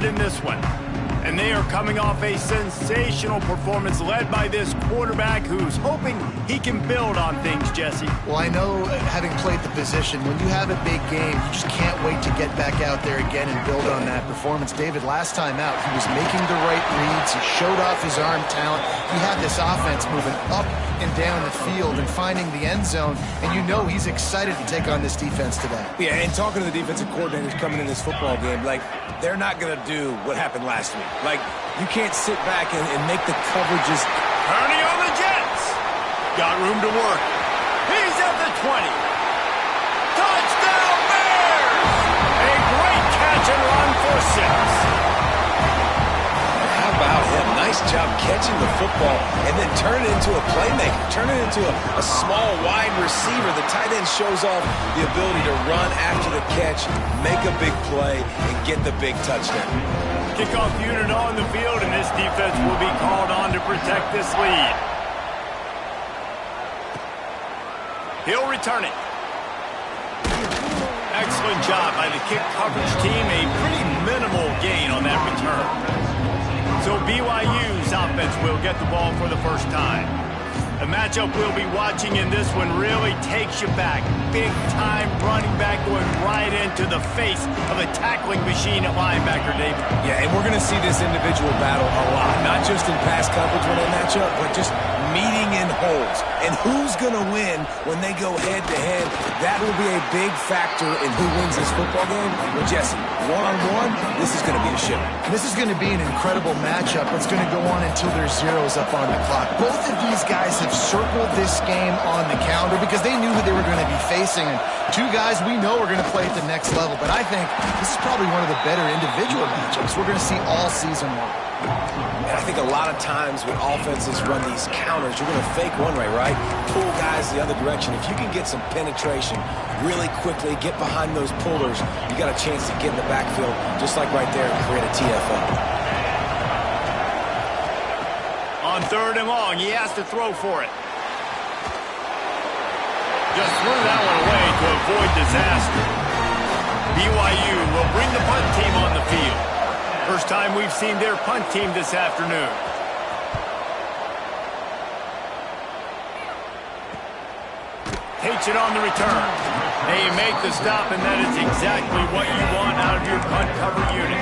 started in this one. And they are coming off a sensational performance led by this quarterback who's hoping he can build on things, Jesse. Well, I know, having played the position, when you have a big game, you just can't wait to get back out there again and build on that performance. David, last time out, he was making the right reads. He showed off his arm talent. He had this offense moving up and down the field and finding the end zone, and you know he's excited to take on this defense today. Yeah, and talking to the defensive coordinators coming in this football game, like, they're not going to do what happened last week. Like, you can't sit back and make the coverages. Turning on the Jets. Got room to work. He's at the 20. Touchdown Bears! A great catch and run for 6. How about him? Nice job catching the football and then turn it into a playmaker. Turn it into a small wide receiver. The tight end shows off the ability to run after the catch, make a big play, and get the big touchdown. Kickoff unit on the field, and this defense will be called on to protect this lead. He'll return it. Excellent job by the kick coverage team. A pretty minimal gain on that return. So BYU's offense will get the ball for the first time. The matchup we'll be watching in this one really takes you back. Big-time running back going right into the face of a tackling machine at linebacker, David. Yeah, and we're going to see this individual battle a lot. Not just in pass coverage when they match up, but just meeting in holes. And who's going to win when they go head-to-head? That will be a big factor in who wins this football game. Well, Jesse, one-on-one, this is going to be a ship. This is going to be an incredible matchup. It's going to go on until there's zeros up on the clock. Both of these guys have circled this game on the calendar because they knew who they were going to be facing. And two guys we know are going to play at the next level. But I think this is probably one of the better individual matchups we're going to see all season long. And I think a lot of times when offenses run these counters, you're going to fake one way, right? Pull guys the other direction. If you can get some penetration really quickly, get behind those pullers, you got a chance to get in the backfield, just like right there, and create a TFL. On 3rd and long, he has to throw for it. Just threw that one away to avoid disaster. BYU will bring the punt team on the field. First time we've seen their punt team this afternoon. Takes it on the return. They make the stop, and that is exactly what you want out of your punt cover unit.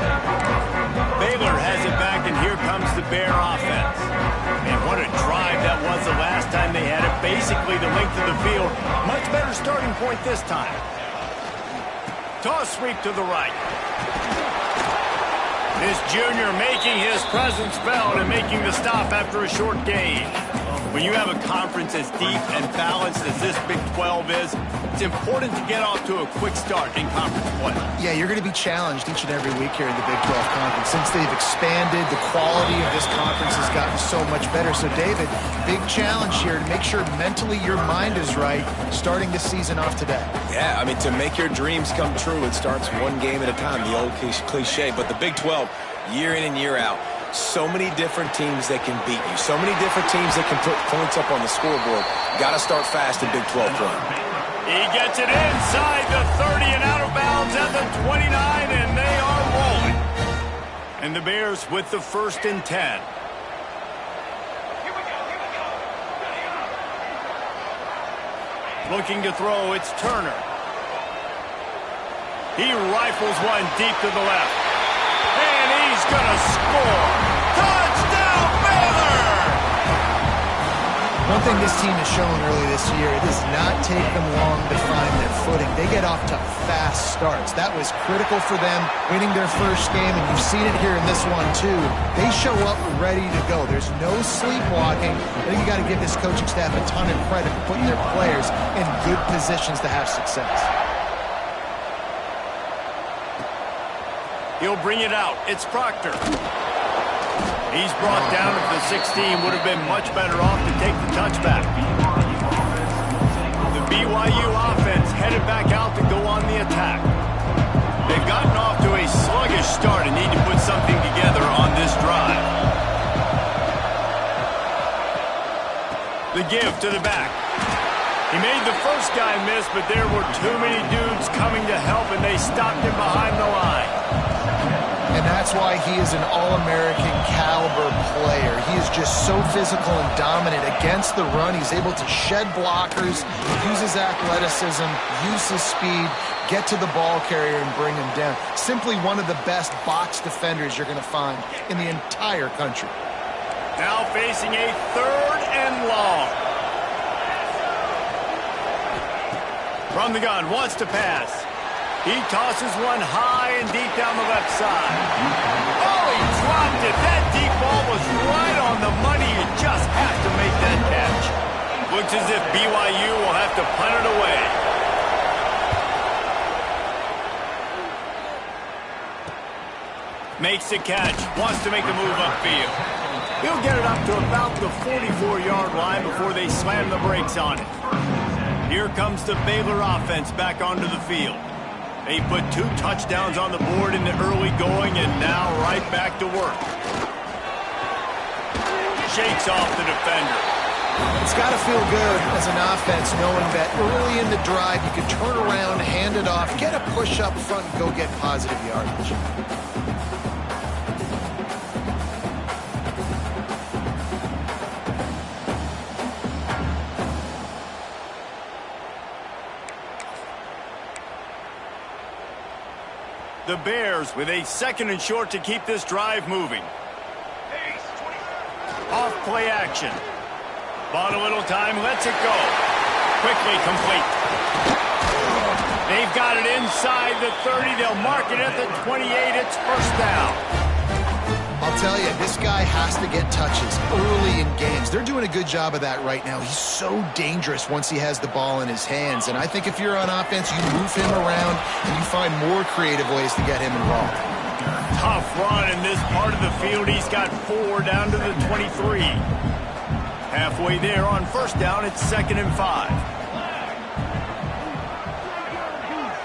Baylor has it back, and here comes the Bear offense. And what a drive that was the last time they had it. Basically the length of the field. Much better starting point this time. Toss sweep to the right. This junior making his presence felt and making the stop after a short gain. When you have a conference as deep and balanced as this Big 12 is, it's important to get off to a quick start in conference play. Yeah, you're going to be challenged each and every week here in the Big 12 Conference. Since they've expanded, the quality of this conference has gotten so much better. So, David, big challenge here to make sure mentally your mind is right starting the season off today. Yeah, I mean, to make your dreams come true, it starts one game at a time, the old cliche. But the Big 12, year in and year out, so many different teams that can beat you. So many different teams that can put points up on the scoreboard. Got to start fast in Big 12 play. He gets it inside the 30 and out of bounds at the 29, and they are rolling. And the Bears with the 1st and 10. Looking to throw, it's Turner. He rifles one deep to the left. And he's going to score. Touchdown, Baylor! One thing this team has shown early this year, it does not take them long to find their footing. They get off to fast starts. That was critical for them winning their first game, and you've seen it here in this one too. They show up ready to go. There's no sleepwalking. I think you got to give this coaching staff a ton of credit for putting their players in good positions to have success. He'll bring it out. It's Proctor. He's brought down at the 16. Would have been much better off to take the touchback. The BYU offense headed back out to go on the attack. They've gotten off to a sluggish start and need to put something together on this drive. The give to the back. He made the first guy miss, but there were too many dudes coming to help, and they stopped him behind the line. And that's That's why he is an All-American caliber player. He is just so physical and dominant against the run. He's able to shed blockers, use his athleticism, use his speed, get to the ball carrier and bring him down. Simply one of the best box defenders you're going to find in the entire country. Now facing a 3rd and long. From the gun, wants to pass. He tosses one high and deep down the left side. Oh, he dropped it. That deep ball was right on the money. You just have to make that catch. Looks as if BYU will have to punt it away. Makes the catch. Wants to make a move upfield. He'll get it up to about the 44-yard line before they slam the brakes on it. Here comes the Baylor offense back onto the field. They put 2 touchdowns on the board in the early going and now right back to work. Shakes off the defender. It's got to feel good as an offense knowing that early in the drive you can turn around, hand it off, get a push up front, and go get positive yardage. The Bears with a 2nd and short to keep this drive moving. Off play action. Bought a little time, lets it go. Quickly complete. They've got it inside the 30. They'll mark it at the 28. It's 1st down. I'll tell you, this guy has to get touches early in games. They're doing a good job of that right now. He's so dangerous once he has the ball in his hands. And I think if you're on offense, you move him around and you find more creative ways to get him involved. Tough run in this part of the field. He's got 4 down to the 23. Halfway there on 1st down, it's 2nd and 5.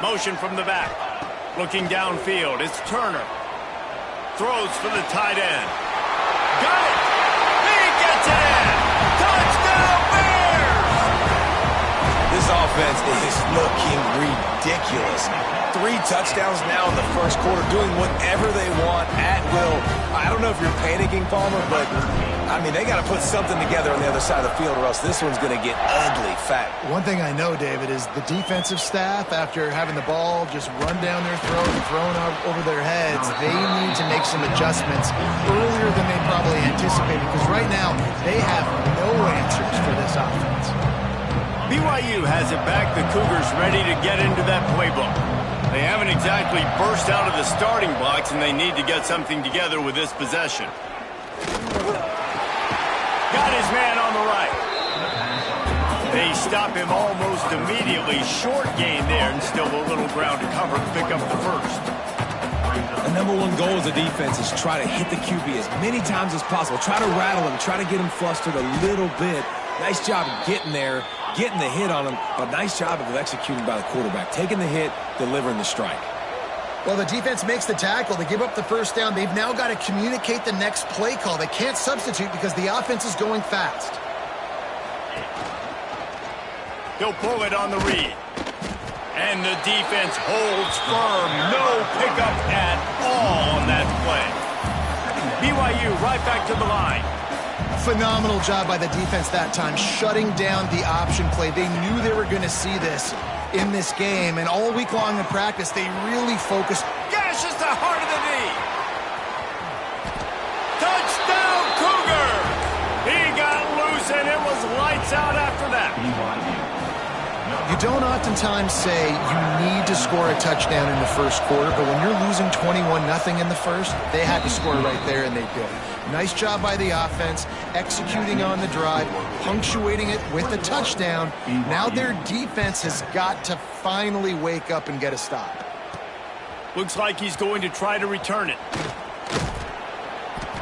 Motion from the back. Looking downfield, it's Turner. Throws for the tight end. Got it! He gets it in! Touchdown Bears! This offense is looking ridiculous. 3 touchdowns now in the 1st quarter, doing whatever they want at will. I don't know if you're panicking, Palmer, but, I mean, they got to put something together on the other side of the field or else this one's going to get ugly fat. One thing I know, David, is the defensive staff, after having the ball just run down their throat and thrown over their heads, they need to make some adjustments earlier than they probably anticipated, because right now they have no answers for this offense. BYU has it back. The Cougars ready to get into that playbook. They haven't exactly burst out of the starting blocks, and they need to get something together with this possession. Got his man on the right. They stop him almost immediately. Short gain there, and still a little ground to cover to pick up the 1st. The #1 goal as a defense is try to hit the QB as many times as possible. Try to rattle him, try to get him flustered a little bit. Nice job of getting there, getting the hit on him, but nice job of executing by the quarterback. Taking the hit, delivering the strike. Well, the defense makes the tackle. They give up the 1st down. They've now got to communicate the next play call. They can't substitute because the offense is going fast. He'll pull it on the read. And the defense holds firm. No pickup at all on that play. BYU right back to the line. Phenomenal job by the defense that time, shutting down the option play. They knew they were going to see this in this game, and all week long in practice, they really focused. Gashes the heart of the knee. Touchdown, Cougar! He got loose, and it was lights out after that. You don't oftentimes say you need to score a touchdown in the 1st quarter, but when you're losing 21-0 in the 1st, they had to score right there, and they did. Nice job by the offense, executing on the drive, punctuating it with a touchdown. Now their defense has got to finally wake up and get a stop. Looks like he's going to try to return it.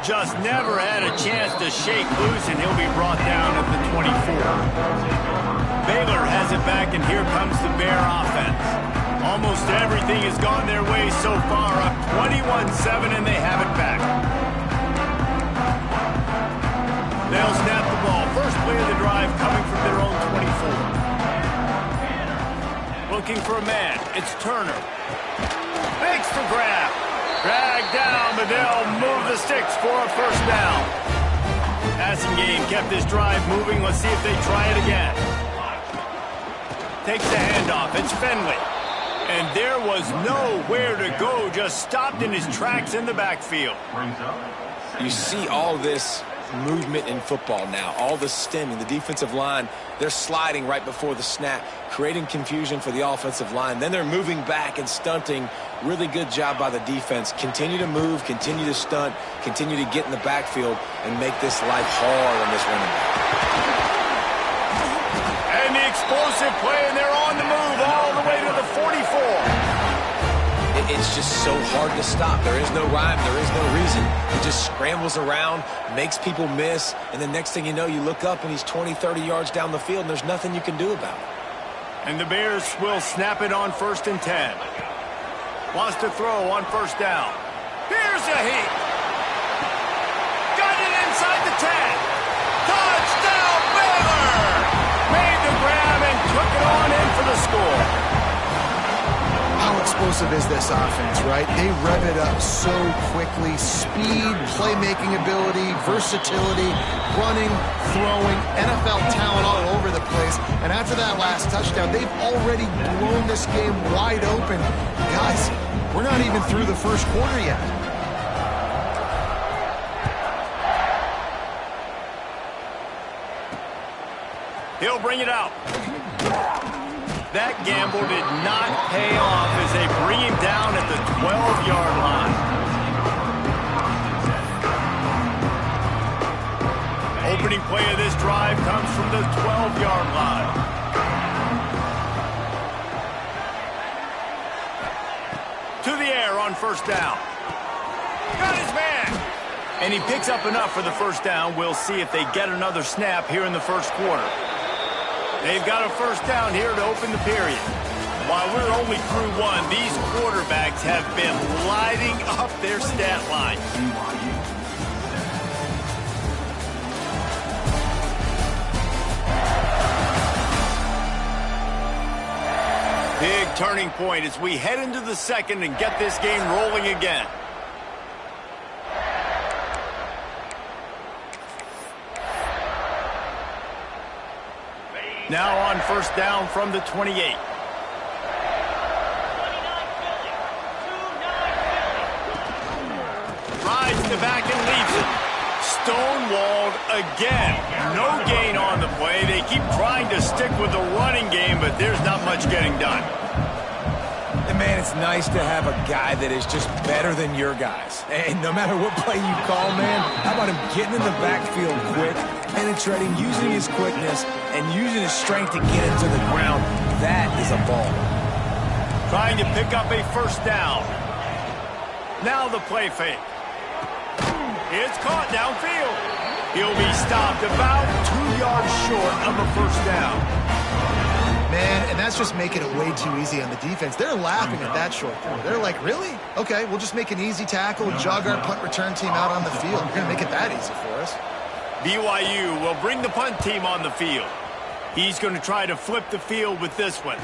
Just never had a chance to shake loose, and he'll be brought down at the 24. Baylor has it back, and here comes the Bear offense. Almost everything has gone their way so far, up 21-7, and they have it back. They'll snap the ball. First play of the drive coming from their own 24. Looking for a man. It's Turner. Makes the grab. Dragged down, but they'll move the sticks for a first down. Passing game kept this drive moving. Let's see if they try it again. Takes the handoff. It's Finley. And there was nowhere to go. Just stopped in his tracks in the backfield. You see all this movement in football now, all the stemming, the defensive line, they're sliding right before the snap, creating confusion for the offensive line. Then they're moving back and stunting. Really good job by the defense. Continue to move, continue to stunt, continue to get in the backfield and make this life hard on this running back. And the explosive play, and they're on the move all the way to the 44. It's just so hard to stop. There is no rhyme. There is no reason. He just scrambles around, makes people miss, and the next thing you know, you look up and he's 20, 30 yards down the field, and there's nothing you can do about it. And the Bears will snap it on 1st and 10. Wants to throw on 1st down. Here's a heat. Got it inside the 10. Touchdown, Baylor! Made the grab and took it on in for the score. How explosive is this offense, right? They rev it up so quickly. Speed, playmaking ability, versatility, running, throwing, NFL talent all over the place. And after that last touchdown, they've already blown this game wide open. Guys, we're not even through the first quarter yet. He'll bring it out. That gamble did not pay off as they bring him down at the 12-yard line. Opening play of this drive comes from the 12-yard line. To the air on 1st down. Got his man. And he picks up enough for the 1st down. We'll see if they get another snap here in the 1st quarter. They've got a 1st down here to open the period. While we're only through one, these quarterbacks have been lighting up their stat line. Big turning point as we head into the 2nd and get this game rolling again. Now on 1st down from the 28. Rides the back and leaves it. Stonewalled again. No gain on the play. They keep trying to stick with the running game, but there's not much getting done. And man, it's nice to have a guy that is just better than your guys. And no matter what play you call, man, how about him getting in the backfield quick, penetrating, using his quickness, and using his strength to get into the ground. That is a ball. Trying to pick up a 1st down. Now the play fake. It's caught downfield. He'll be stopped about 2 yards short of a 1st down. Man, and that's just making it way too easy on the defense. They're laughing at that short throw. They're like, really? Okay, we'll just make an easy tackle and jog our punt return team out on the field. We're going to make it that easy for us. BYU will bring the punt team on the field. He's going to try to flip the field with this one.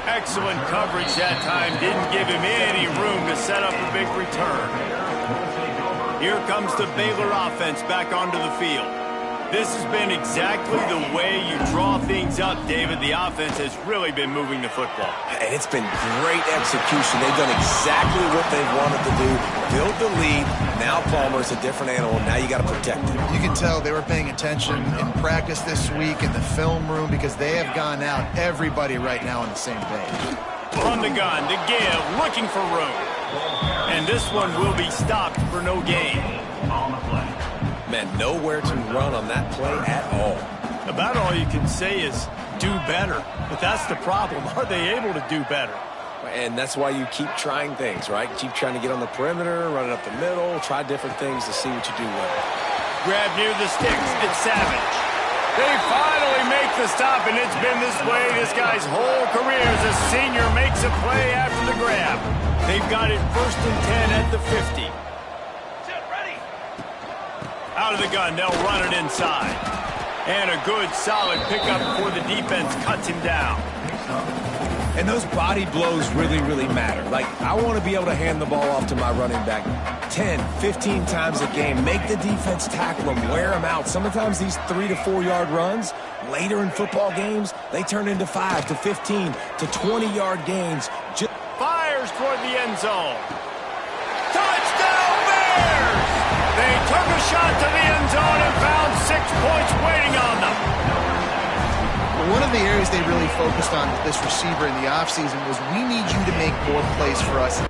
Excellent coverage that time. Didn't give him any room to set up a big return. Here comes the Baylor offense back onto the field. This has been exactly the way you draw things up, David. The offense has really been moving the football. And it's been great execution. They've done exactly what they've wanted to do. Build the lead. Now Palmer's a different animal. Now you got to protect him. You can tell they were paying attention in practice this week in the film room because they have gone out, everybody right now on the same page. On the gun to give, looking for room. And this one will be stopped for no gain. On the play. Man, nowhere to run on that play at all. About all you can say is do better. But that's the problem. Are they able to do better? And that's why you keep trying things, right? Keep trying to get on the perimeter, run it up the middle, try different things to see what you do well. Grab near the sticks. It's Savage. They finally make the stop, and it's been this way this guy's whole career as a senior makes a play after the grab. They've got it 1st and 10 at the 50. Out of the gun, they'll run it inside. And a good, solid pickup before the defense cuts him down. And those body blows really, really matter. Like, I want to be able to hand the ball off to my running back 10, 15 times a game. Make the defense tackle him, wear him out. Sometimes these 3 to 4 yard runs, later in football games, they turn into 5 to 15 to 20 yard gains. Fires toward the end zone. Touchdown Bears! They took a shot to the end zone and found 6 points waiting on them. One of the areas they really focused on with this receiver in the offseason was, we need you to make more plays for us.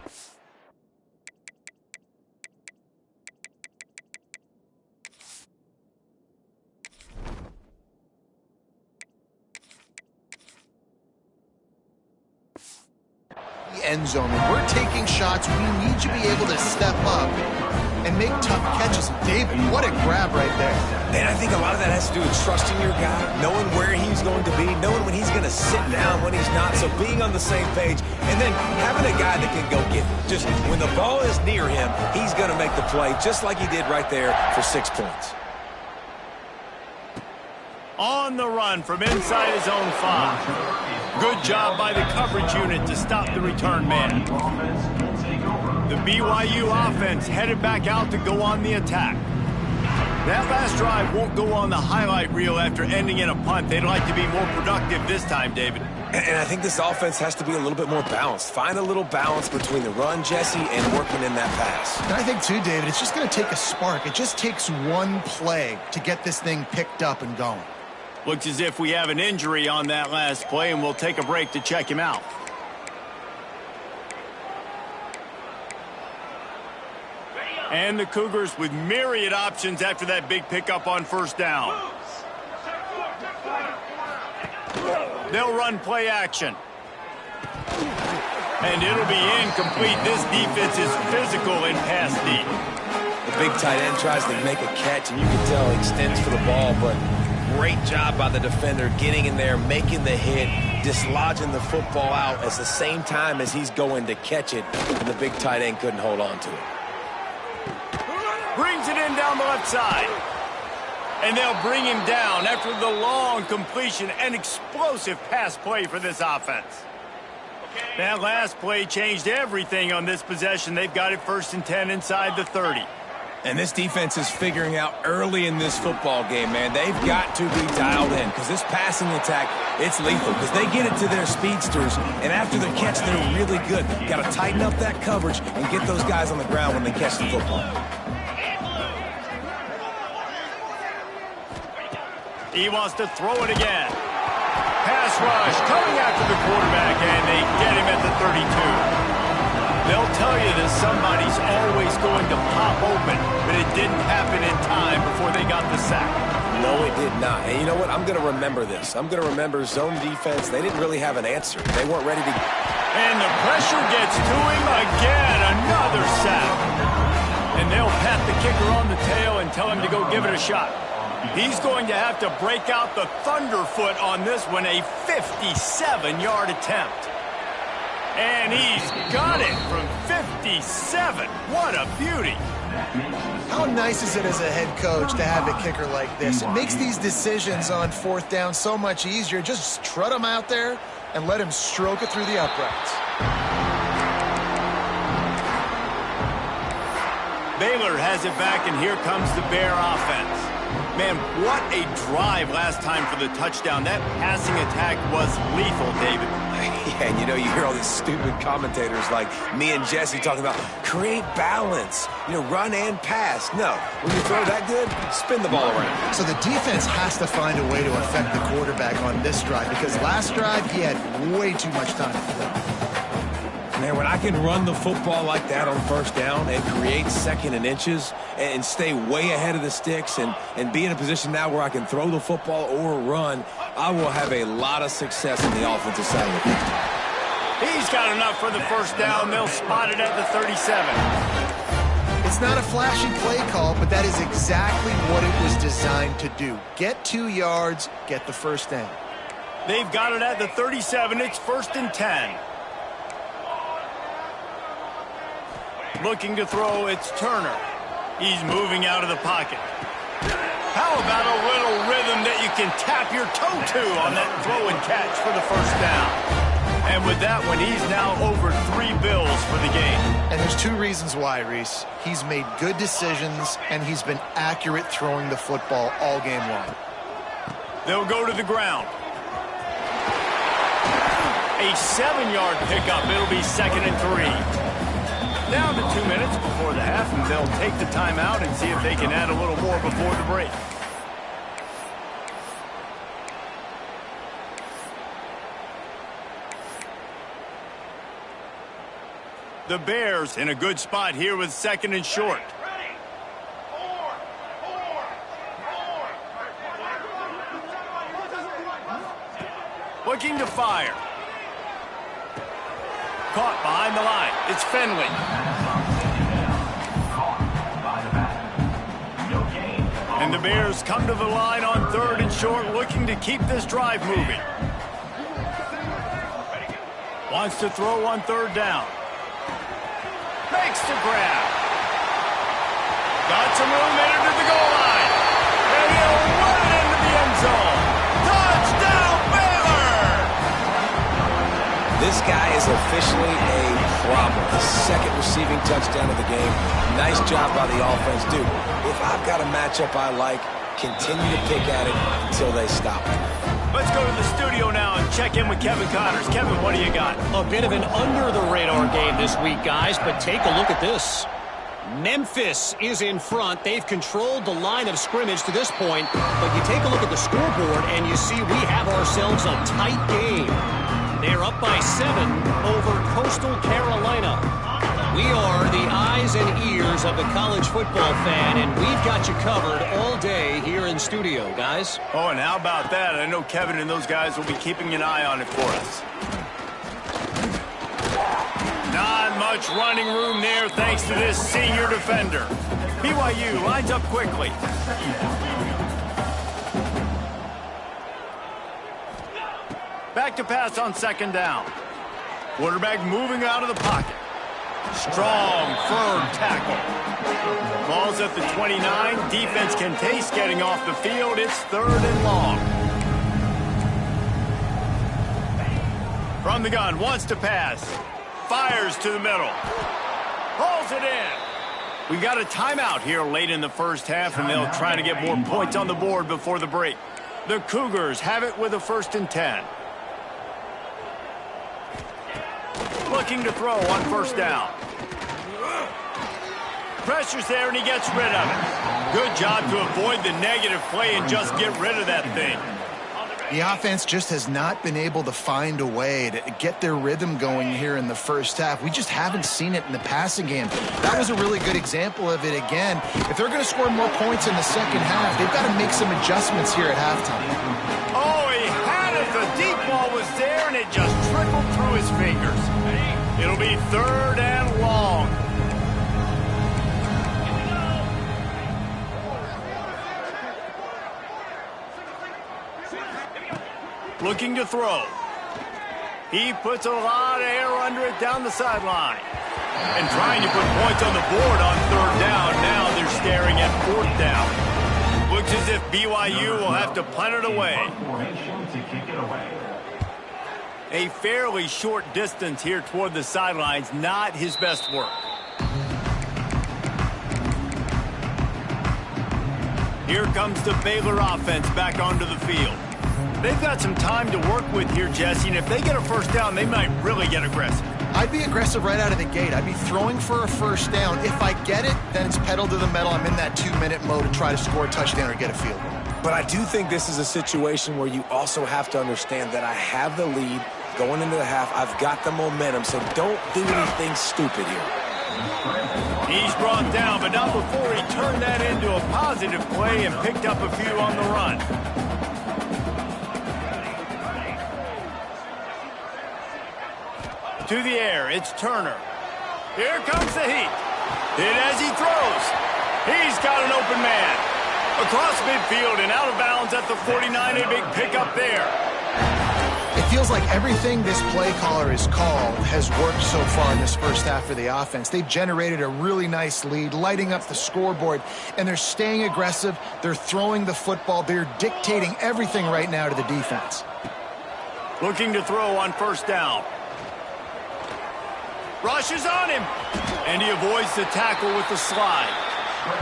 The end zone, and we're taking shots. We need you to be able to step up and make tough catches. David, what a grab right there. And I think a lot of that has to do with trusting your guy, knowing where he's going to be, knowing when he's going to sit down, when he's not. So being on the same page, and then having a guy that can go get it. Just when the ball is near him, he's going to make the play, just like he did right there for 6 points. On the run from inside his own 5. Good job by the coverage unit to stop the return man. The BYU offense headed back out to go on the attack. That last drive won't go on the highlight reel after ending in a punt. They'd like to be more productive this time, David. And I think this offense has to be a little bit more balanced. Find a little balance between the run, Jesse, and working in that pass. And I think, too, David, it's just going to take a spark. It just takes one play to get this thing picked up and going. Looks as if we have an injury on that last play, and we'll take a break to check him out. And the Cougars with myriad options after that big pickup on first down. They'll run play action. And it'll be incomplete. This defense is physical in pass deep. The big tight end tries to make a catch, and you can tell he extends for the ball, but great job by the defender getting in there, making the hit, dislodging the football out at the same time as he's going to catch it, and the big tight end couldn't hold on to it. Brings it in down the left side. And they'll bring him down after the long completion and explosive pass play for this offense. That last play changed everything on this possession. They've got it 1st and 10 inside the 30. And this defense is figuring out early in this football game, man. They've got to be dialed in because this passing attack, it's lethal because they get it to their speedsters, and after the catch, they're really good. Got to tighten up that coverage and get those guys on the ground when they catch the football. He wants to throw it again. Pass rush coming after the quarterback, and they get him at the 32. They'll tell you that somebody's always going to pop open, but it didn't happen in time before they got the sack. No, it did not. And you know what? I'm going to remember this. I'm going to remember zone defense. They didn't really have an answer. They weren't ready to... And the pressure gets to him again. Another sack. And they'll pat the kicker on the tail and tell him to go give it a shot. He's going to have to break out the thunderfoot on this one, a 57-yard attempt. And he's got it from 57. What a beauty. How nice is it as a head coach to have a kicker like this? It makes these decisions on 4th down so much easier. Just trot him out there and let him stroke it through the uprights. Baylor has it back, and here comes the Bear offense. Man, what a drive last time for the touchdown. That passing attack was lethal, David. Yeah, and you know, you hear all these stupid commentators like me and Jesse talking about create balance, you know, run and pass. No, when you throw that good, spin the ball around. So the defense has to find a way to affect the quarterback on this drive because last drive he had way too much time to play. Man, when I can run the football like that on 1st down and create 2nd and inches and stay way ahead of the sticks and be in a position now where I can throw the football or run, I will have a lot of success in the offensive side of the ball. He's got enough for the 1st down. They'll spot it at the 37. It's not a flashy play call, but that is exactly what it was designed to do. Get 2 yards, get the 1st down. They've got it at the 37. It's 1st and 10. Looking to throw, it's Turner. He's moving out of the pocket. How about a little rhythm that you can tap your toe to on that throw and catch for the 1st down? And with that one, he's now over 3 bills for the game. And there's 2 reasons why, Reese. He's made good decisions, and he's been accurate throwing the football all game long. They'll go to the ground. A 7-yard pickup. It'll be 2nd and 3. Down to 2 minutes before the half, and they'll take the timeout and see if they can add a little more before the break. The Bears in a good spot here with 2nd and short. Looking to fire. Caught behind the line. It's Finley. And the Bears come to the line on 3rd and short, looking to keep this drive moving. Wants to throw on 3rd down. Makes the grab. Got some room headed to the goal line. And he'll run it into the end zone. Touchdown, Baylor! This guy is officially a problem. The 2nd receiving touchdown of the game. Nice job by the offense. Dude, if I've got a matchup I like, continue to pick at it until they stop it. Let's go to the studio now and check in with Kevin Connors. Kevin, what do you got? A bit of an under-the-radar game this week, guys, but take a look at this. Memphis is in front. They've controlled the line of scrimmage to this point, but you take a look at the scoreboard and you see we have ourselves a tight game. They're up by 7 over Coastal Carolina. We are the eyes and ears of the college football fan, and we've got you covered all day here in studio, guys. Oh, and how about that? I know Kevin and those guys will be keeping an eye on it for us. Not much running room there thanks to this senior defender. BYU lines up quickly. Back to pass on 2nd down. Quarterback moving out of the pocket. Strong, firm tackle. Ball's at the 29. Defense can taste getting off the field. It's 3rd and long. From the gun, wants to pass. Fires to the middle. Pulls it in. We got a timeout here late in the first half, and they'll try to get more points on the board before the break. The Cougars have it with a 1st and 10. Looking to throw on 1st down. Pressure's there, and he gets rid of it. Good job to avoid the negative play and just get rid of that thing. The offense just has not been able to find a way to get their rhythm going here in the first half. We just haven't seen it in the passing game. That was a really good example of it again. If they're going to score more points in the second half, they've got to make some adjustments here at halftime. Oh, he had it. The deep ball was there, and it just trickled through his fingers. It'll be 3rd and long. Looking to throw. He puts a lot of air under it down the sideline. And trying to put points on the board on 3rd down. Now they're staring at 4th down. Looks as if BYU will have to punt it away. A fairly short distance here toward the sidelines. Not his best work. Here comes the Baylor offense back onto the field. They've got some time to work with here, Jesse, and if they get a 1st down, they might really get aggressive. I'd be aggressive right out of the gate. I'd be throwing for a 1st down. If I get it, then it's pedal to the metal. I'm in that 2-minute mode to try to score a touchdown or get a field goal. But I do think this is a situation where you also have to understand that I have the lead going into the half. I've got the momentum, so don't do anything stupid here. He's brought down, but not before he turned that into a positive play and picked up a few on the run. To the air, it's Turner. Here comes the heat. Hit as he throws. He's got an open man. Across midfield and out of bounds at the 49, a big pickup there. It feels like everything this play caller has called has worked so far in this first half for the offense. They've generated a really nice lead, lighting up the scoreboard, and they're staying aggressive. They're throwing the football. They're dictating everything right now to the defense. Looking to throw on 1st down. Rushes on him. And he avoids the tackle with the slide.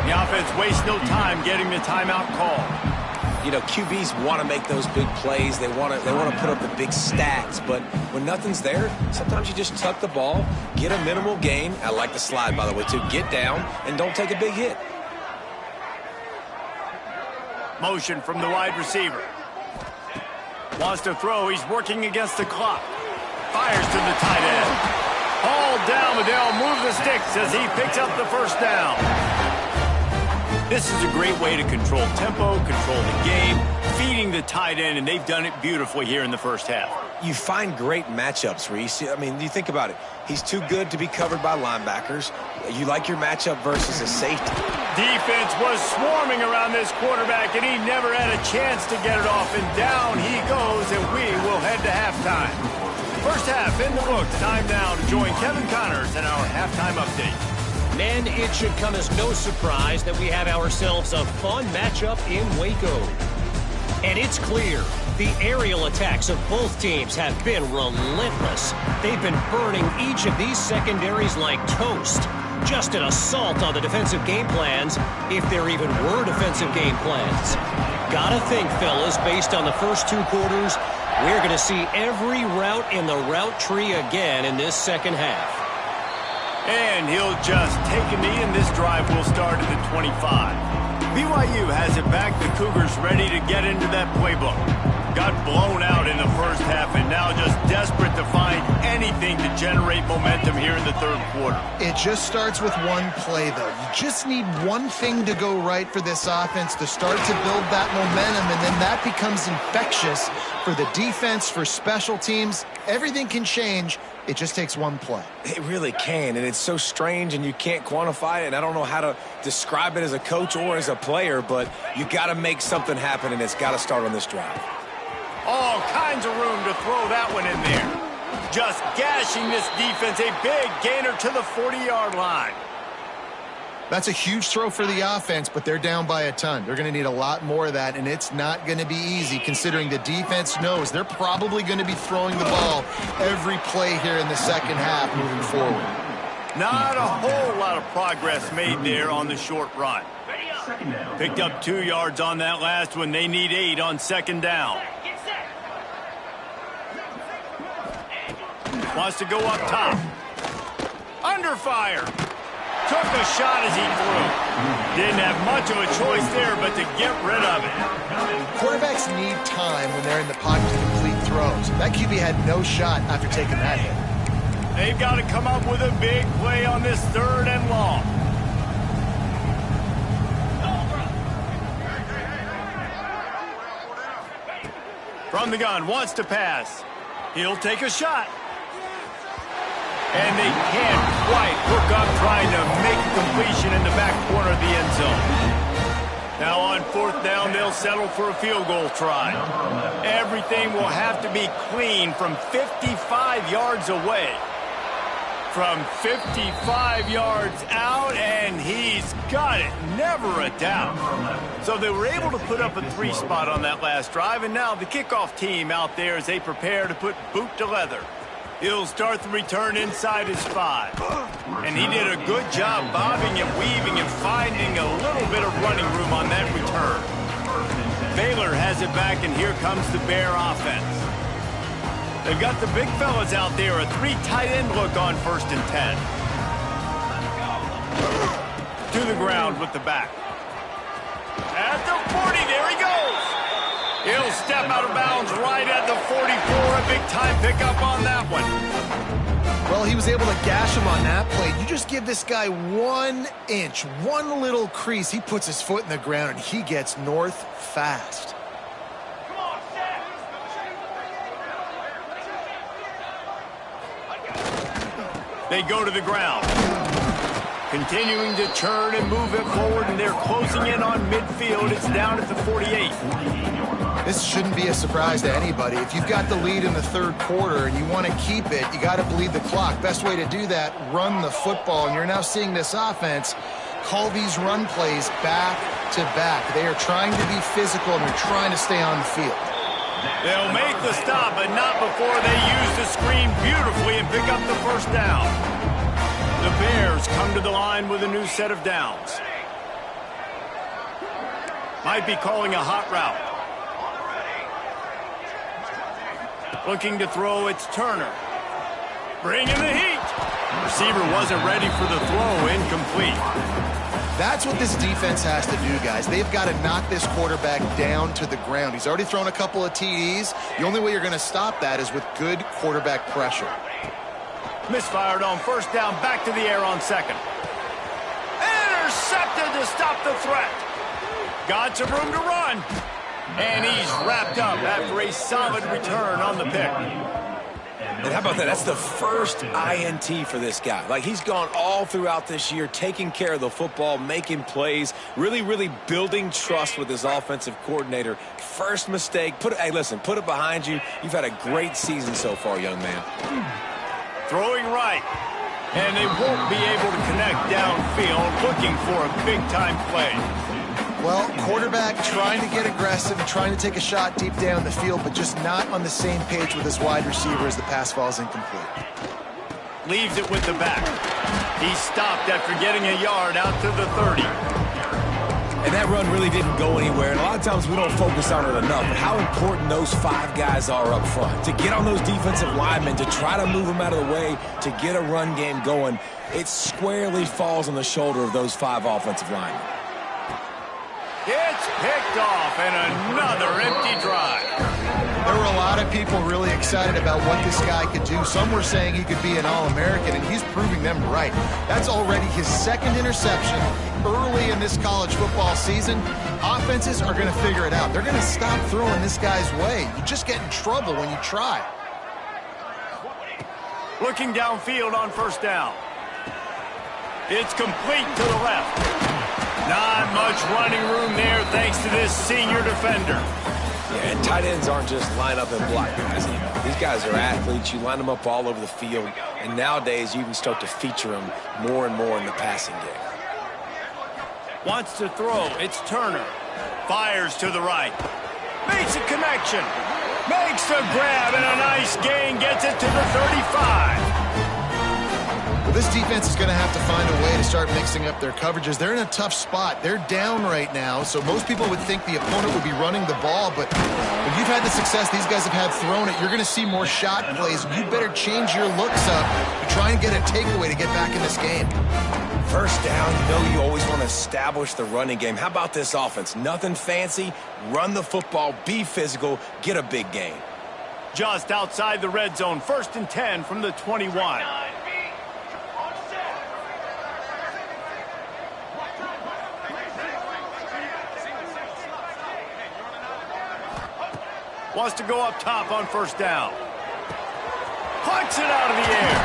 The offense wastes no time getting the timeout call. You know, QBs want to make those big plays. They want to put up the big stats. But when nothing's there, sometimes you just tuck the ball, get a minimal gain. I like the slide, by the way, too. Get down and don't take a big hit. Motion from the wide receiver. Wants to throw. He's working against the clock. Fires to the tight end. Hauled down, but they'll move the sticks as he picks up the first down. This is a great way to control tempo, control the game, feeding the tight end, and they've done it beautifully here in the first half. You find great matchups, Reese. I mean, you think about it. He's too good to be covered by linebackers. You like your matchup versus a safety. Defense was swarming around this quarterback, and he never had a chance to get it off, and down he goes, and we will head to halftime. First half in the books. Time now to join Kevin Connors in our halftime update. Men, it should come as no surprise that we have ourselves a fun matchup in Waco. And it's clear, the aerial attacks of both teams have been relentless. They've been burning each of these secondaries like toast. Just an assault on the defensive game plans, if there even were defensive game plans. Gotta think, fellas, based on the first two quarters, we're going to see every route in the route tree again in this second half. And he'll just take a knee, and this drive will start at the 25. BYU has it back. The Cougars ready to get into that playbook. Got blown out in the first half, and now just desperate to find anything to generate momentum here in the third quarter. It just starts with one play, though. You just need one thing to go right for this offense to start to build that momentum, and then that becomes infectious for the defense, for special teams. Everything can change. It just takes one play. It really can, and it's so strange, and you can't quantify it, and I don't know how to describe it as a coach or as a player, but you got to make something happen, and it's got to start on this drive. All kinds of room to throw that one in there. Just gashing this defense. A big gainer to the 40-yard line. That's a huge throw for the offense, but they're down by a ton. They're going to need a lot more of that, and it's not going to be easy considering the defense knows they're probably going to be throwing the ball every play here in the second half moving forward. Not a whole lot of progress made there on the short run. Picked up 2 yards on that last one. They need 8 on second down. Wants to go up top. Under fire. Took a shot as he threw. Didn't have much of a choice there, but to get rid of it. Quarterbacks need time when they're in the pocket to complete throws. That QB had no shot after taking that hit. They've got to come up with a big play on this third and long. From the gun, wants to pass. He'll take a shot. And they can't quite hook up trying to make a completion in the back corner of the end zone. Now on fourth down, they'll settle for a field goal try. Everything will have to be clean from 55 yards away. From 55 yards out, and he's got it. Never a doubt. So they were able to put up a 3 spot on that last drive, and now the kickoff team out there as they prepare to put boot to leather. He'll start the return inside his 5. And he did a good job bobbing and weaving and finding a little bit of running room on that return. Baylor has it back, and here comes the Bear offense. They've got the big fellas out there, a 3 tight end look on 1st and 10. To the ground with the back. At the 40, there he goes. He'll step out of bounds right at the 44. A big-time pickup on that one. Well, he was able to gash him on that play. You just give this guy 1 inch, one little crease. He puts his foot in the ground, and he gets north fast. They go to the ground. Continuing to churn and move it forward, and they're closing in on midfield. It's down at the 48. This shouldn't be a surprise to anybody. If you've got the lead in the third quarter and you want to keep it, you got to bleed the clock. Best way to do that, run the football. And you're now seeing this offense call these run plays back to back. They are trying to be physical, and they're trying to stay on the field. They'll make the stop, but not before they use the screen beautifully and pick up the first down. The Bears come to the line with a new set of downs. Might be calling a hot route. Looking to throw, it's Turner. Bringing the heat. Receiver wasn't ready for the throw, incomplete. That's what this defense has to do, guys. They've got to knock this quarterback down to the ground. He's already thrown a couple of TDs. The only way you're going to stop that is with good quarterback pressure. Misfired on first down, back to the air on second. Intercepted to stop the threat. Got some room to run. And he's wrapped up after a solid return on the pick. And how about that? That's the first INT for this guy. Like, he's gone all throughout this year, taking care of the football, making plays, really building trust with his offensive coordinator. First mistake. Hey, listen, put it behind you. You've had a great season so far, young man. Throwing right. And they won't be able to connect downfield, looking for a big-time play. Well, quarterback trying to get aggressive and trying to take a shot deep down the field, but just not on the same page with his wide receiver as the pass falls incomplete. Leaves it with the back. He stopped after getting a yard out to the 30. And that run really didn't go anywhere. And a lot of times we don't focus on it enough. But how important those 5 guys are up front. To get on those defensive linemen, to try to move them out of the way, to get a run game going, it squarely falls on the shoulder of those 5 offensive linemen. It's picked off, and another empty drive. There were a lot of people really excited about what this guy could do. Some were saying he could be an All-American, and he's proving them right. That's already his 2nd interception early in this college football season. Offenses are going to figure it out. They're going to stop throwing this guy's way. You just get in trouble when you try. Looking downfield on first down. It's complete to the left. Not much running room there thanks to this senior defender. Yeah, and tight ends aren't just line up and block guys. These guys are athletes. You line them up all over the field. And nowadays, you can start to feature them more and more in the passing game. Wants to throw. It's Turner. Fires to the right. Makes a connection. Makes a grab and a nice gain. Gets it to the 35. Well, this defense is going to have to find a way to start mixing up their coverages. They're in a tough spot. They're down right now, so most people would think the opponent would be running the ball, but when you've had the success these guys have had throwing it, you're going to see more shot plays. You better change your looks up to try and get a takeaway to get back in this game. First down, you know you always want to establish the running game. How about this offense? Nothing fancy. Run the football, be physical, get a big gain. Just outside the red zone, 1st and 10 from the 21. Wants to go up top on first down. Punts it out of the air.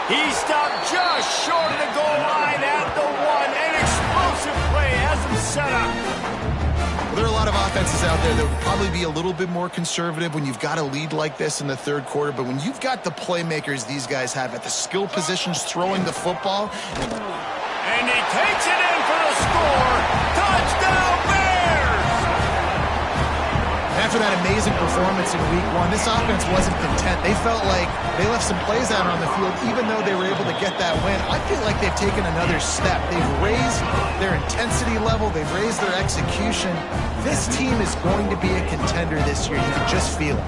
He stopped just short of the goal line at the 1. An explosive play has him set up. Well, there are a lot of offenses out there that would probably be a little bit more conservative when you've got a lead like this in the 3rd quarter, but when you've got the playmakers these guys have at the skill positions throwing the football. And he takes it in for the score. Touchdown, Bears! After that amazing performance in week 1, this offense wasn't content. They felt like they left some plays out on the field, even though they were able to get that win. I feel like they've taken another step. They've raised their intensity level. They've raised their execution. This team is going to be a contender this year. You can just feel it.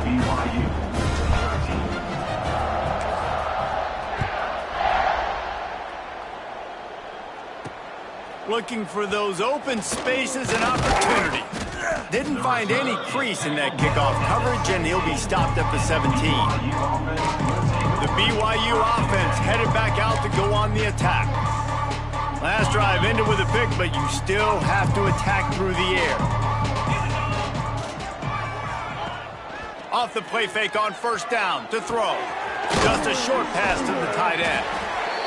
Looking for those open spaces and opportunity. Didn't find any crease in that kickoff coverage, and he'll be stopped at the 17. The BYU offense headed back out to go on the attack. Last drive ended with a pick, but you still have to attack through the air. Off the play fake on first down to throw. Just a short pass to the tight end.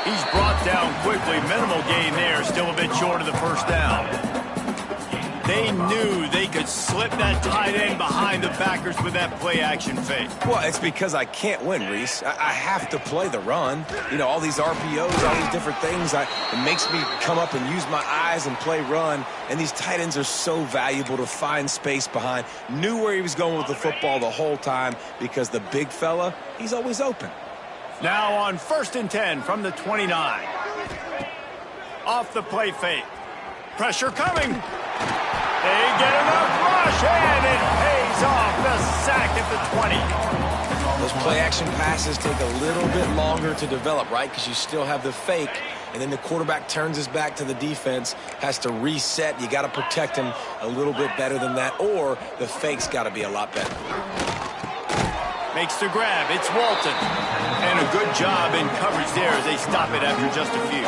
He's brought down quickly. Minimal gain there, still a bit short of the first down. They knew they could slip that tight end behind the backers with that play-action fake. Well, it's because I can't win, Reese. I have to play the run. You know, all these RPOs, all these different things. It makes me come up and use my eyes and play run. And these tight ends are so valuable to find space behind. Knew where he was going with the football the whole time because the big fella, he's always open. Now on 1st and 10 from the 29. Off the play fake. Pressure coming. They get enough rush, and it pays off. The sack at the 20. Those play-action passes take a little bit longer to develop, right? Because you still have the fake, and then the quarterback turns his back to the defense, has to reset. You got to protect him a little bit better than that, or the fake's got to be a lot better. Makes the grab. It's Walton. And a good job in coverage there as they stop it after just a few.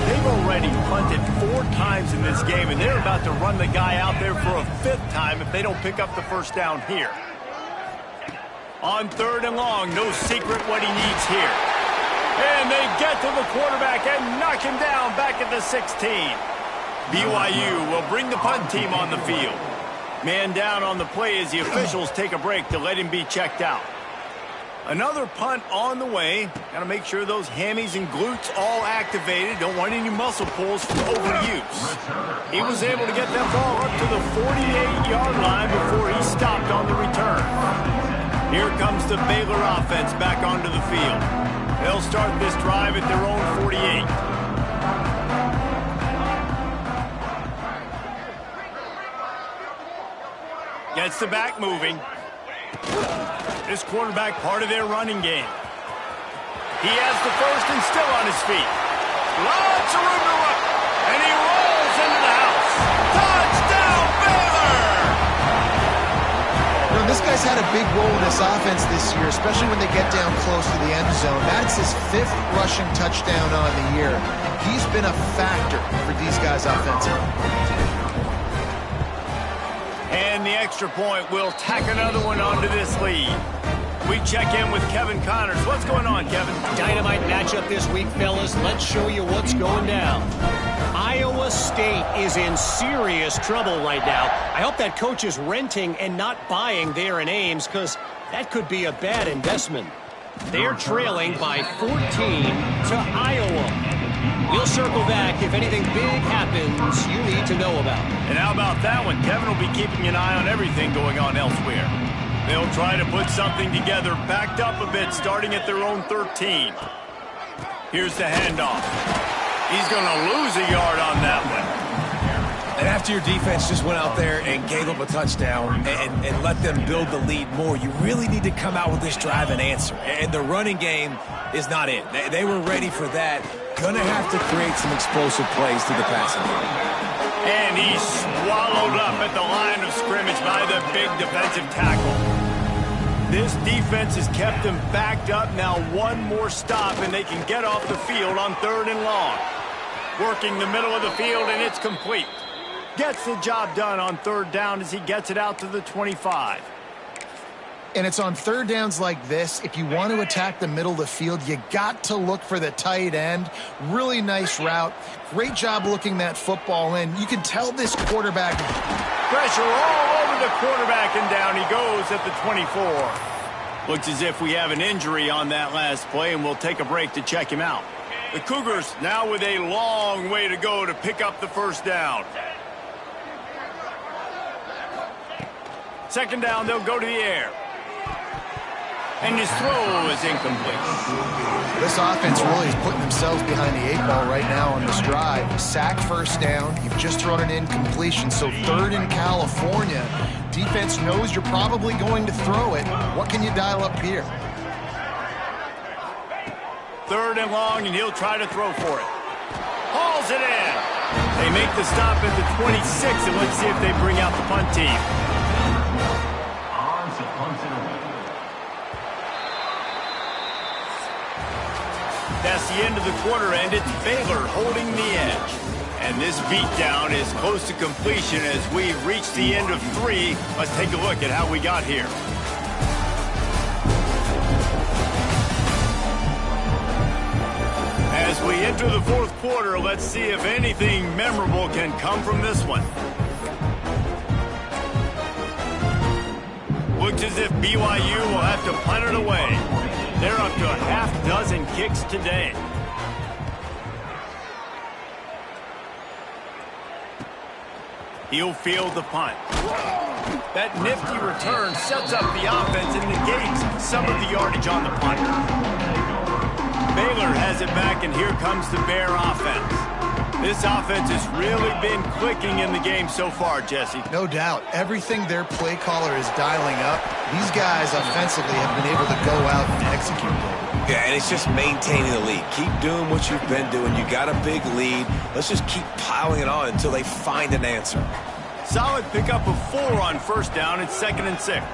They've already punted 4 times in this game, and they're about to run the guy out there for a 5th time if they don't pick up the first down here. On 3rd and long, no secret what he needs here. And they get to the quarterback and knock him down back at the 16. BYU will bring the punt team on the field. Man down on the play as the officials take a break to let him be checked out. Another punt on the way. Got to make sure those hammies and glutes all activated. Don't want any muscle pulls from overuse. He was able to get that ball up to the 48-yard line before he stopped on the return. Here comes the Baylor offense back onto the field. They'll start this drive at their own 48. Gets the back moving. This quarterback part of their running game. He has the first and still on his feet. Lots of room to run. And he rolls into the house. Touchdown, Baylor! You know, this guy's had a big role in this offense this year, especially when they get down close to the end zone. That's his 5th rushing touchdown on the year. He's been a factor for these guys offensively. And the extra point will tack another one onto this lead. We check in with Kevin Connors. What's going on, Kevin? Dynamite matchup this week, fellas. Let's show you what's going down. Iowa State is in serious trouble right now. I hope that coach is renting and not buying there in Ames, because that could be a bad investment. They're trailing by 14 to Iowa. We'll circle back if anything big happens you need to know about. And how about that one? Kevin will be keeping an eye on everything going on elsewhere. They'll try to put something together, backed up a bit, starting at their own 13. Here's the handoff. He's going to lose a yard on that one. And after your defense just went out there and gave up a touchdown and let them build the lead more, you really need to come out with this drive and answer. And the running game is not it. They were ready for that. Gonna have to create some explosive plays to the passing game. And he's swallowed up at the line of scrimmage by the big defensive tackle. This defense has kept them backed up. Now one more stop and they can get off the field on 3rd and long. Working the middle of the field and it's complete. Gets the job done on 3rd down as he gets it out to the 25. And it's on 3rd downs like this. If you want to attack the middle of the field, you got to look for the tight end. Really nice route. Great job looking that football in. You can tell this quarterback. Pressure all over the quarterback, and down he goes at the 24. Looks as if we have an injury on that last play, and we'll take a break to check him out. The Cougars now with a long way to go to pick up the first down. 2nd down, they'll go to the air. And his throw is incomplete. This offense really is putting themselves behind the 8 ball right now on this drive. Sack 1st down. You've just thrown an incompletion, so 3rd in California. Defense knows you're probably going to throw it. What can you dial up here? 3rd and long, and he'll try to throw for it. Hauls it in. They make the stop at the 26, and let's see if they bring out the punt team. That's the end of the quarter, and it's Baylor holding the edge. And this beatdown is close to completion as we've reached the end of 3. Let's take a look at how we got here. As we enter the 4th quarter, let's see if anything memorable can come from this one. Looks as if BYU will have to punt it away. They're up to a half-dozen kicks today. He'll field the punt. That nifty return sets up the offense and negates some of the yardage on the punt. Baylor has it back, and here comes the Bear offense. This offense has really been clicking in the game so far, Jesse. No doubt. Everything their play caller is dialing up, these guys offensively have been able to go out and execute. Yeah, and it's just maintaining the lead. Keep doing what you've been doing. You got a big lead. Let's just keep piling it on until they find an answer. Solid pickup of 4 on first down. It's 2nd and 6.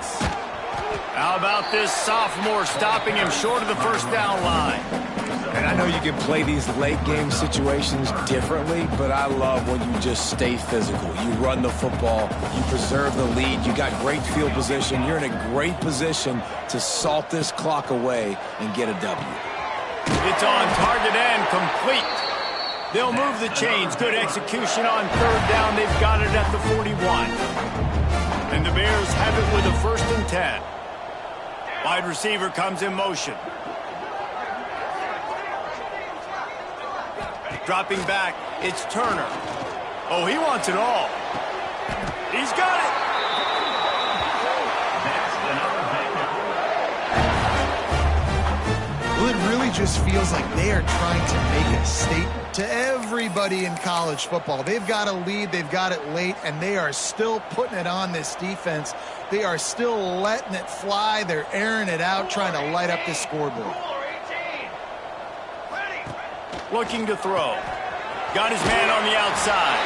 How about this sophomore stopping him short of the first down line? And I know you can play these late game situations differently, but I love when you just stay physical. You run the football, you preserve the lead, you got great field position, you're in a great position to salt this clock away and get a W. It's on target and complete. They'll move the chains. Good execution on 3rd down. They've got it at the 41. And the Bears have it with a 1st and 10. Wide receiver comes in motion. Dropping back, it's Turner. Oh, he wants it all. He's got it. Well, it really just feels like they are trying to make a statement to everybody in college football. They've got a lead, they've got it late, and they are still putting it on this defense. They are still letting it fly. They're airing it out, trying to light up this scoreboard. Looking to throw. Got his man on the outside.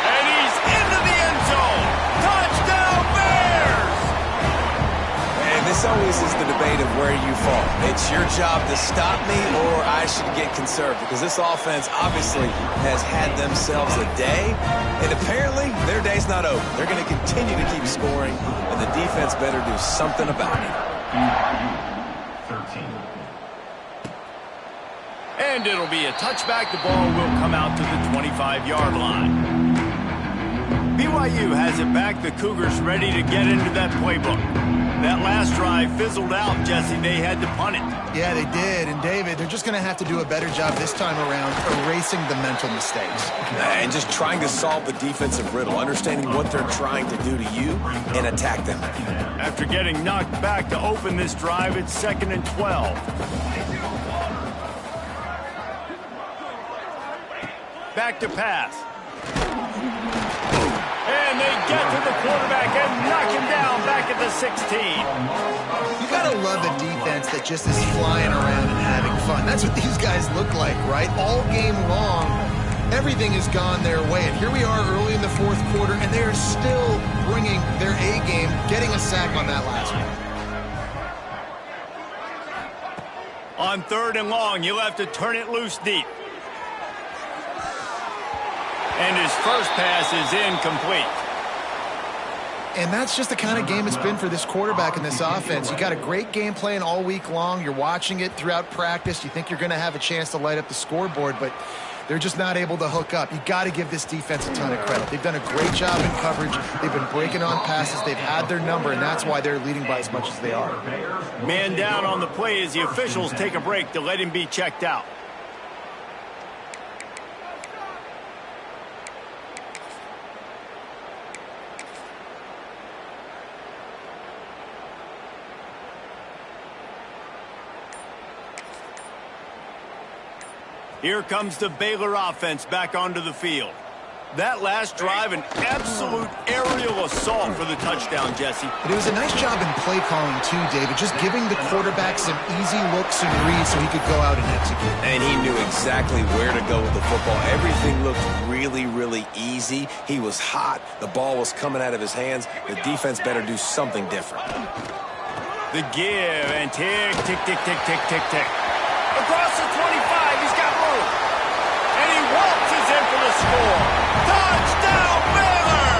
And he's into the end zone. Touchdown, Bears! And this always is the debate of where you fall. It's your job to stop me, or I should get conserved, because this offense obviously has had themselves a day, and apparently their day's not over. They're going to continue to keep scoring, and the defense better do something about it. 13. And it'll be a touchback. The ball will come out to the 25-yard line. BYU has it back. The Cougars ready to get into that playbook. That last drive fizzled out, Jesse. They had to punt it. Yeah, they did. And, David, they're just going to have to do a better job this time around erasing the mental mistakes. And just trying to solve the defensive riddle, understanding what they're trying to do to you and attack them. After getting knocked back to open this drive, it's 2nd and 12. Back to pass. And they get to the quarterback and knock him down back at the 16. You gotta love a defense that just is flying around and having fun. That's what these guys look like, right? All game long, everything has gone their way. And here we are early in the 4th quarter, and they're still bringing their A game, getting a sack on that last one. On 3rd and long, you'll have to turn it loose deep. And his first pass is incomplete. And that's just the kind of game it's been for this quarterback in this offense. You got a great game plan all week long. You're watching it throughout practice. You think you're going to have a chance to light up the scoreboard, but they're just not able to hook up. You got to give this defense a ton of credit. They've done a great job in coverage. They've been breaking on passes. They've had their number, and that's why they're leading by as much as they are. Man down on the play as the officials take a break to let him be checked out. Here comes the Baylor offense back onto the field. That last drive, an absolute aerial assault for the touchdown, Jesse. But it was a nice job in play calling, too, David, just giving the quarterback some easy looks and reads so he could go out and execute. And he knew exactly where to go with the football. Everything looked really, really easy. He was hot. The ball was coming out of his hands. The defense better do something different. The give, and tick, tick, tick, tick, tick, tick, tick. Across the 25, he's got room. And he waltzes in for the score. Touchdown, Baylor!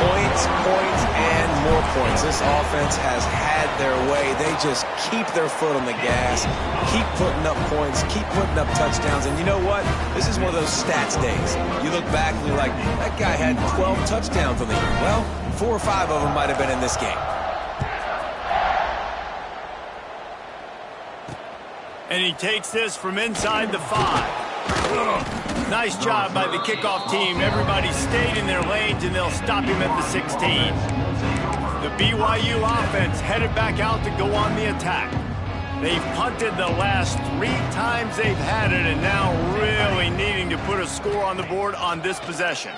Points, points, and more points. This offense has had their way. They just keep their foot on the gas, keep putting up points, keep putting up touchdowns. And you know what? This is one of those stats days. You look back and you're like, that guy had 12 touchdowns on the year. Well, 4 or 5 of them might have been in this game. And he takes this from inside the 5. Nice job by the kickoff team. Everybody stayed in their lanes, and they'll stop him at the 16. The BYU offense headed back out to go on the attack. They've punted the last 3 times they've had it, and now really needing to put a score on the board on this possession.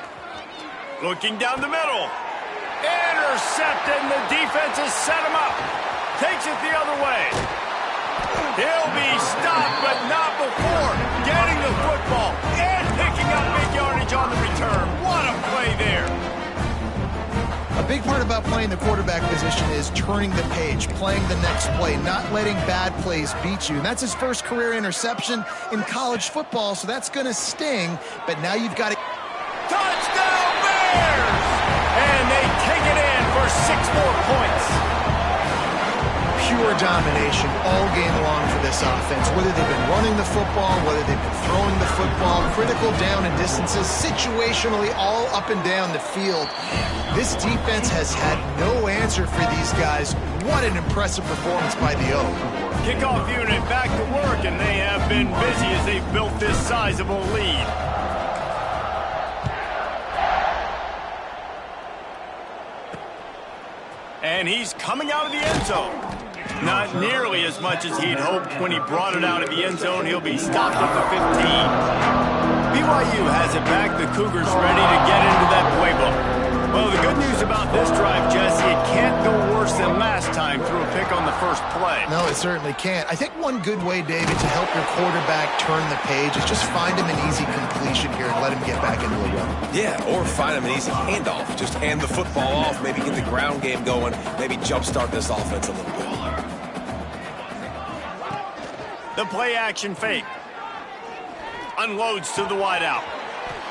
Looking down the middle. Intercepted, and the defense has set him up. Takes it the other way. He'll be stopped, but not before getting the football and picking up big yardage on the return. What a play there. A big part about playing the quarterback position is turning the page, playing the next play, not letting bad plays beat you. And that's his first career interception in college football, so that's going to sting. But now you've got to... Touchdown Bears! And they take it in for 6 more points. Pure domination all game long for this offense. Whether they've been running the football, whether they've been throwing the football, critical down and distances, situationally all up and down the field. This defense has had no answer for these guys. What an impressive performance by the O. Kickoff unit back to work, and they have been busy as they've built this sizable lead. And he's coming out of the end zone. Not nearly as much as he'd hoped when he brought it out of the end zone. He'll be stopped at the 15. BYU has it back. The Cougars ready to get into that playbook. Well, the good news about this drive, Jesse, it can't go worse than last time through a pick on the first play. No, it certainly can't. I think one good way, David, to help your quarterback turn the page is just find him an easy completion here and let him get back into a run. Yeah, or find him an easy handoff. Just hand the football off, maybe get the ground game going, maybe jumpstart this offense a little bit. The play action fake. Unloads to the wideout.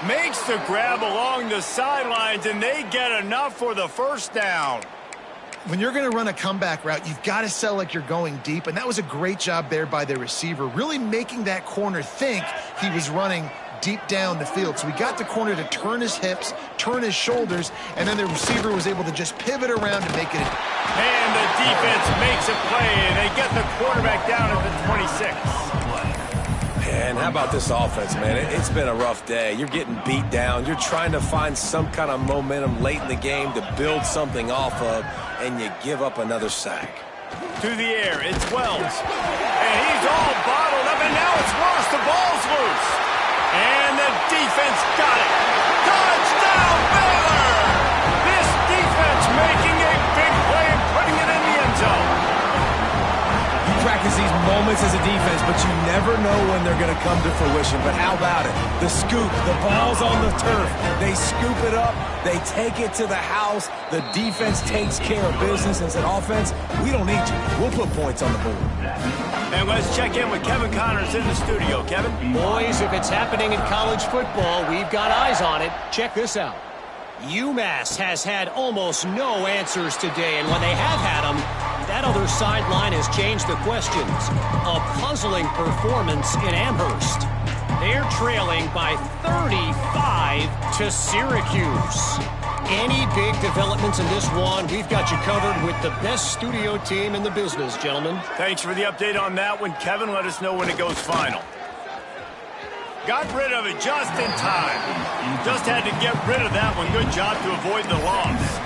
Makes the grab along the sidelines, and they get enough for the first down. When you're going to run a comeback route, you've got to sell like you're going deep, and that was a great job there by the receiver, really making that corner think he was running deep down the field. So he got the corner to turn his hips, turn his shoulders, and then the receiver was able to just pivot around and make it. And the defense makes a play, and they get the quarterback down at the 26. And how about this offense, man? It's been a rough day. You're getting beat down. You're trying to find some kind of momentum late in the game to build something off of, and you give up another sack. To the air, it's Wells. And he's all bottled up, and now it's worse. The ball's loose. And the defense got it. Touchdown, Baylor! This defense making a big play and putting it in the end zone. You practice these moments as a defense, but you never know when they're going to come to fruition. But how about it? The scoop, the ball's on the turf. They scoop it up. They take it to the house. The defense takes care of business and said, offense, we don't need you. We'll put points on the board. And let's check in with Kevin Connors in the studio. Kevin? Boys, if it's happening in college football, we've got eyes on it. Check this out. UMass has had almost no answers today, and when they have had them, that other sideline has changed the questions. A puzzling performance in Amherst. They're trailing by 35 to Syracuse. Any big developments in this one, we've got you covered with the best studio team in the business, gentlemen. Thanks for the update on that one, Kevin. Let us know when it goes final. Got rid of it just in time. Just had to get rid of that one. Good job to avoid the loss.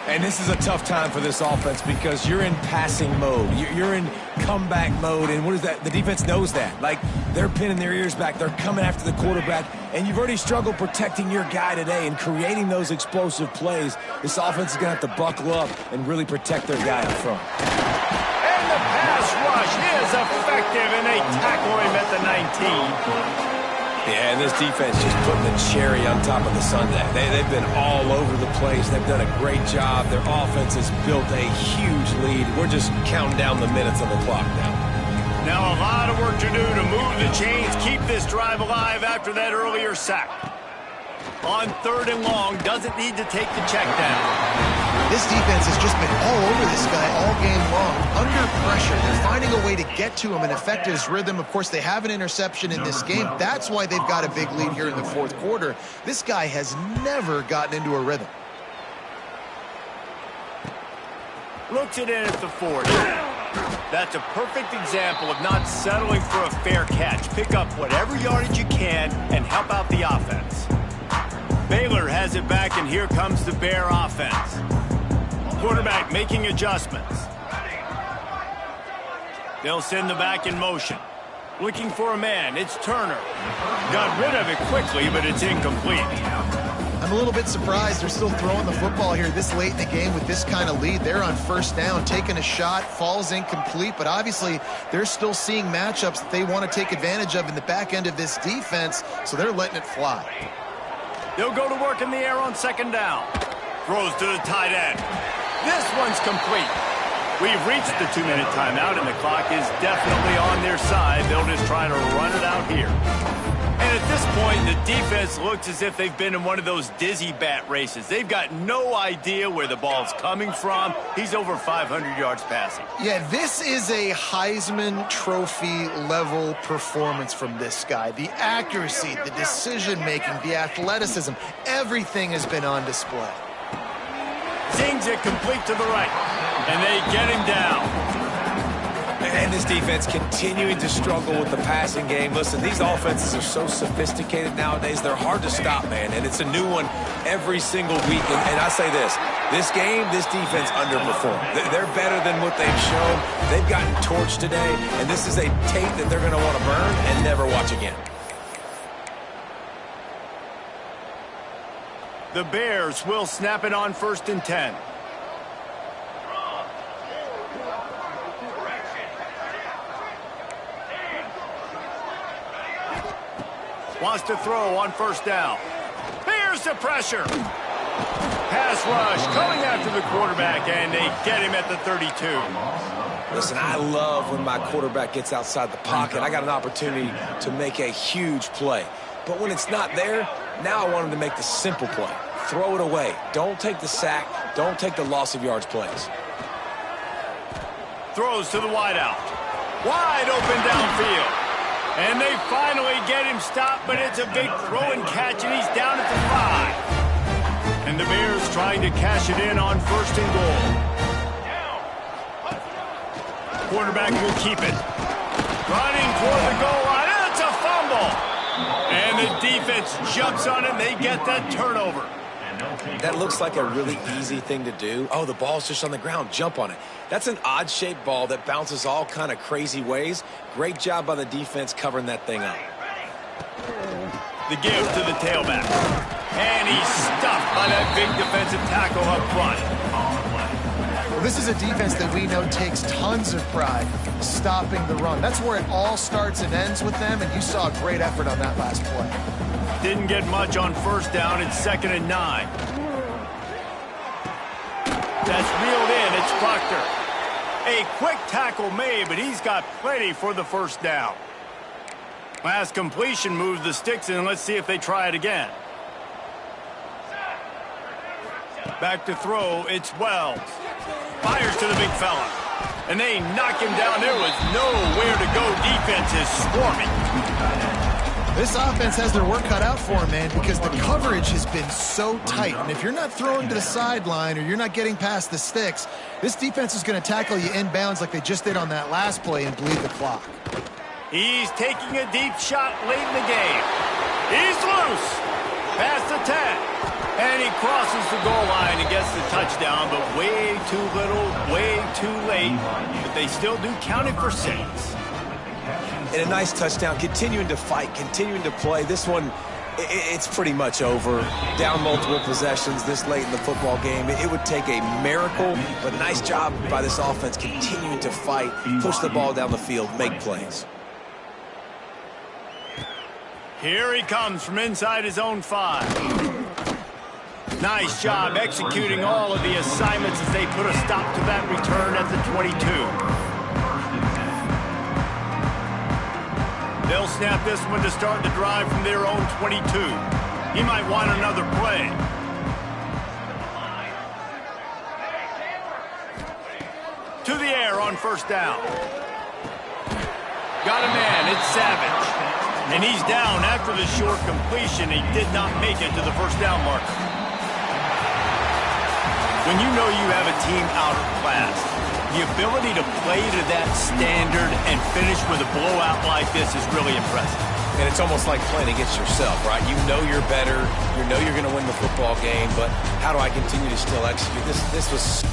And this is a tough time for this offense because you're in passing mode. You're in comeback mode, and what is that? The defense knows that. Like, they're pinning their ears back. They're coming after the quarterback, and you've already struggled protecting your guy today and creating those explosive plays. This offense is going to have to buckle up and really protect their guy up front. And the pass rush is effective, and they tackle him at the 19. Yeah, and this defense just putting the cherry on top of the sundae. They've been all over the place. They've done a great job. Their offense has built a huge lead. We're just counting down the minutes on the clock now. Now a lot of work to do to move the chains, keep this drive alive after that earlier sack. On 3rd and long, doesn't need to take the check down. This defense has just been all over this guy all game long, under pressure. They're finding a way to get to him and affect his rhythm. Of course, they have an interception in this game. That's why they've got a big lead here in the 4th quarter. This guy has never gotten into a rhythm. Looks it in at the 40. That's a perfect example of not settling for a fair catch. Pick up whatever yardage you can and help out the offense. Baylor has it back, and here comes the Bear offense. Quarterback making adjustments. They'll send the back in motion. Looking for a man. It's Turner. Got rid of it quickly, but it's incomplete. I'm a little bit surprised they're still throwing the football here this late in the game with this kind of lead. They're on first down, taking a shot, falls incomplete, but obviously they're still seeing matchups that they want to take advantage of in the back end of this defense, so they're letting it fly. They'll go to work in the air on second down. Throws to the tight end. This one's complete. We've reached the 2-minute timeout, and the clock is definitely on their side. They'll just try to run it out here. And at this point, the defense looks as if they've been in one of those dizzy bat races. They've got no idea where the ball's coming from. He's over 500 yards passing. Yeah, this is a Heisman Trophy level performance from this guy. The accuracy, the decision-making, the athleticism, everything has been on display. Zings it complete to the right, and they get him down. And this defense continuing to struggle with the passing game. Listen, these offenses are so sophisticated nowadays. They're hard to stop, man, and it's a new one every single week. And I say this game, this defense underperformed. They're better than what they've shown. They've gotten torched today, and this is a tape that they're going to want to burn and never watch again. The Bears will snap it on 1st and 10. Wants to throw on first down. Here's the pressure. Pass rush coming after the quarterback, and they get him at the 32. Listen, I love when my quarterback gets outside the pocket. I got an opportunity to make a huge play. But when it's not there, now I want him to make the simple play. Throw it away. Don't take the sack. Don't take the loss of yards plays. Throws to the wideout. Wide open downfield. And they finally get him stopped, but it's a big throw and catch, and he's down at the 5. And the Bears trying to cash it in on 1st and goal. Quarterback will keep it. Running toward the goal line. It's a fumble. And the defense jumps on it. They get that turnover. That looks like a really easy thing to do. Oh, the ball's just on the ground. Jump on it. That's an odd-shaped ball that bounces all kind of crazy ways. Great job by the defense covering that thing up. The give to the tailback. And he's stuffed by that big defensive tackle up front. Well, this is a defense that we know takes tons of pride stopping the run. That's where it all starts and ends with them, and you saw a great effort on that last play. Didn't get much on first down. It's 2nd and 9. That's reeled in. It's Proctor. A quick tackle made, but he's got plenty for the first down. Last completion moves the sticks in. Let's see if they try it again. Back to throw. It's Wells. Fires to the big fella. And they knock him down. There was nowhere to go. Defense is swarming. This offense has their work cut out for them, man, because the coverage has been so tight. And if you're not throwing to the sideline or you're not getting past the sticks, this defense is going to tackle you inbounds like they just did on that last play and bleed the clock. He's taking a deep shot late in the game. He's loose. Past the 10. And he crosses the goal line and gets the touchdown, but way too little, way too late. But they still do count it for 6. And a nice touchdown, continuing to fight, continuing to play. This one, it's pretty much over. Down multiple possessions this late in the football game. It would take a miracle, but nice job by this offense continuing to fight, push the ball down the field, make plays. Here he comes from inside his own 5. Nice job executing all of the assignments as they put a stop to that return at the 22. They'll snap this one to start the drive from their own 22. He might want another play. To the air on first down. Got a man, it's Savage. And he's down after the short completion. He did not make it to the first down marker. When you know you have a team out of class, the ability to play to that standard and finish with a blowout like this is really impressive. And it's almost like playing against yourself, right? You know you're better. You know you're going to win the football game, but how do I continue to still execute? This was